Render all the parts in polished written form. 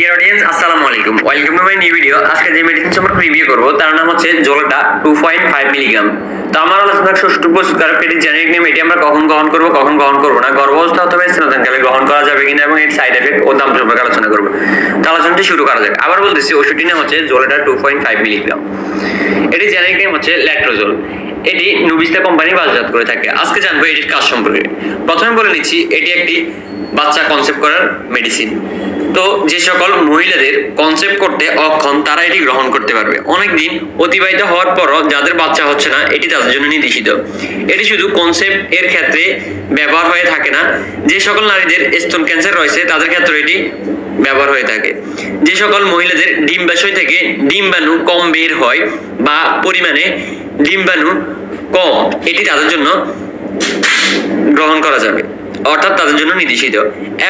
Dear audience আসসালামু আলাইকুম, welcome to my new video. আজকে যে মেডিসিন সম্পর্কে রিভিউ করব তার নাম হচ্ছে জোলাটা 2.5 মিলিগ্রাম। তো আমার আলোচনা সুষ্ঠু প্রস্তুতকারক এটি জেনেরিক নেম, এটি আমরা কখন গ্রহণ করব কখন গ্রহণ করব না, গর্ভাবস্থা অথবা স্তন্যদানকালে গ্রহণ করা যাবে কিনা এবং এর সাইড এফেক্ট ও দাম সম্পর্কে আলোচনা করব। তো আলোচনাটি শুরু করা যাক। আবার বলতেছি, ওষুধটির নাম হচ্ছে জোলাটা 2.5 মিলিগ্রাম। এটি জেনেরিক নেম হচ্ছে ল্যাট্রোজোল। এটি নুবিস্তা কোম্পানি বাজারজাত করে থাকে। আজকে জানবো এটির কাজ সম্পর্কে। প্রথমে বলে নিচ্ছি, এটি একটি বাচ্চা কনসেপ্ট করার মেডিসিন। তো যে সকল মহিলাদের কনসেপ্ট করতে অক্ষম তারা এটি গ্রহণ করতে পারবে। অনেকদিন অতিবাহিত হওয়ার পরও যাদের বাচ্চা হচ্ছে না, এটি তাদের জন্য নির্দেশিত। এটি শুধু কনসেপ্ট এর ক্ষেত্রে ব্যবহার হয়ে থাকে না, যে সকল নারীদের স্তন ক্যান্সার রয়েছে তাদের ক্ষেত্রে এটি ব্যবহার হয়ে থাকে। যে সকল মহিলাদের ডিম্বাশয় থেকে ডিম্বাণু কম বের হয় বা পরিমাণে ডিম্বাণু কম, এটি তাদের জন্য গ্রহণ করা যাবে, অর্থাৎ তাদের জন্য নির্দেশিত।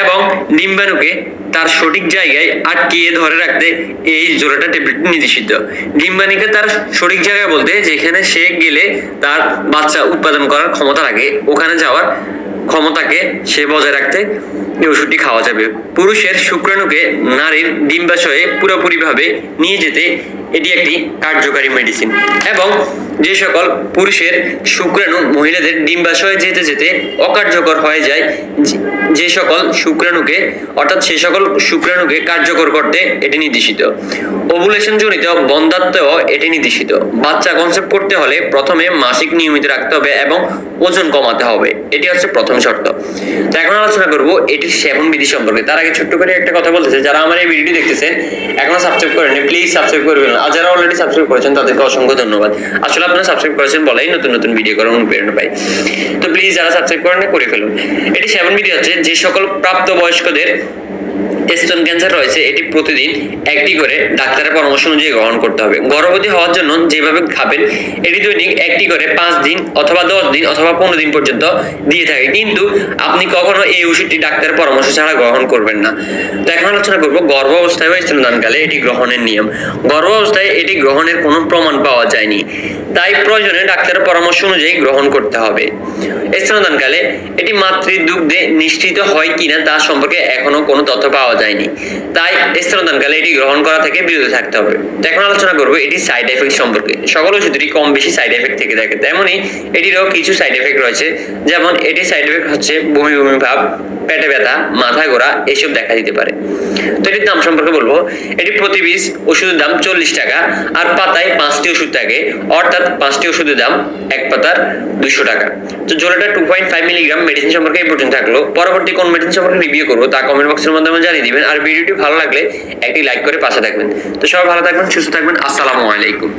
এবং ডিম্বাণুকে তার সঠিক জায়গায় আটকিয়ে ধরে রাখতে এই জোলাটা ট্যাবলেট নির্দেশিত। ডিম্বাণুকে তার সঠিক জায়গায় বলতে যেখানে সে গেলে তার বাচ্চা উৎপাদন করার ক্ষমতা রাখে, ওখানে যাওয়ার ক্ষমতাকে সে বজায় রাখতে এই ওষুধটি খাওয়া যাবে। পুরুষের শুক্রাণুকে নারীর ডিম্বাশয়ে পুরোপুরিভাবে নিয়ে যেতে এটি একটি কার্যকারী মেডিসিন। এবং যে সকল পুরুষের শুক্রাণু মহিলাদের ডিম্বাশয়ে যেতে যেতে অকার্যকর হয়ে যায়, যে সকল শুক্রাণুকে অর্থাৎ সে সকল শুক্রাণুকে কার্যকর করতে এটি নির্দেশিত। ওভুলেশন জনিত বন্ধ্যাত্বেও এটি নির্দেশিত। বাচ্চা কনসেপ্ট করতে হলে প্রথমে মাসিক নিয়মিত রাখতে হবে এবং ওজন কমাতে হবে, এটি হচ্ছে প্রথম শর্ত। তো এখন আলোচনা করব এটির সেবন বিধি সম্পর্কে। তার আগে ছোট্ট করে একটা কথা বলতেছে, যারা আমার এই ভিডিওটি দেখতেছেন এখনো সাবস্ক্রাইব করেননি, প্লিজ সাবস্ক্রাইব করবেন। আর যারা অলরেডি সাবস্ক্রাইব করেছেন তাদেরকে অসংখ্য ধন্যবাদ। আসলে আপনারা সাবস্ক্রাইব করেছেন বলেই নতুন নতুন ভিডিও করার অনুপ্রেরণা পাই। তো প্লিজ যারা সাবস্ক্রাইব করেন করে ফেলুন। এটি সেবন বিধি হচ্ছে, যে সকল প্রাপ্তবয়স্কদের স্তন ক্যান্সার রয়েছে এটি প্রতিদিন একটি করে ডাক্তারের পরামর্শ অনুযায়ী গ্রহণ করতে হবে। গর্ভবতী হওয়ার জন্য যেভাবে খাবেন এটি দৈনিক একটি করে 5 দিন অথবা 10 দিন অথবা 15 দিন পর্যন্ত দিয়ে থাকে, কিন্তু আপনি কখনো এই ওষুধটি ডাক্তারের পরামর্শ ছাড়া গ্রহণ করবেন না। তো এখন আলোচনা করব গর্ভাবস্থায় বা স্তনদানকালে এটি গ্রহণের নিয়ম। গর্ভাবস্থায় এটি গ্রহণের কোনো প্রমাণ পাওয়া যায়নি, তাই প্রয়োজনে ডাক্তারের পরামর্শ অনুযায়ী গ্রহণ করতে হবে। স্তনদানকালে এটি মাতৃদুগ্ধে নিশ্চিত হয় কিনা তা সম্পর্কে এখনো কোনো তথ্য পাওয়া যায়নি, তাই স্তনদানকালে এটি গ্রহণ করা থেকে বিরত থাকতে হবে। তো এখন আলোচনা করবো এটি সাইড এফেক্ট সম্পর্কে। সকল ওষুধেরই কম বেশি সাইড এফেক্ট থেকে থাকে, তেমনই এটিরও কিছু সাইড এফেক্ট রয়েছে। যেমন এটির সাইড এফেক্ট হচ্ছে বমি বমি ভাব, পেটে ব্যথা, মাথা ঘোরা এসব দেখা দিতে পারে। তো এটির দাম সম্পর্কে বলবো, এটি প্রতি পিস ওষুধের দাম 40 টাকা, আর পাতায় 5টি ওষুধ থাকে, অর্থাৎ 5টি ওষুধের দাম এক পাতার 200 টাকা। তো জোলাটা 2.5 মিলিগ্রাম মেডিসিন সম্পর্কে এই পর্যন্ত থাকলো। পরবর্তী কোন মেডিসিন সম্পর্কে রিভিউ করবো তা কমেন্ট বক্সের মাধ্যমে জানিয়ে দিবেন। আর ভিডিওটি ভালো লাগলে একটি লাইক করে পাশে থাকবেন। তো সবাই ভালো থাকবেন, সুস্থ থাকবেন। আসসালামু আলাইকুম।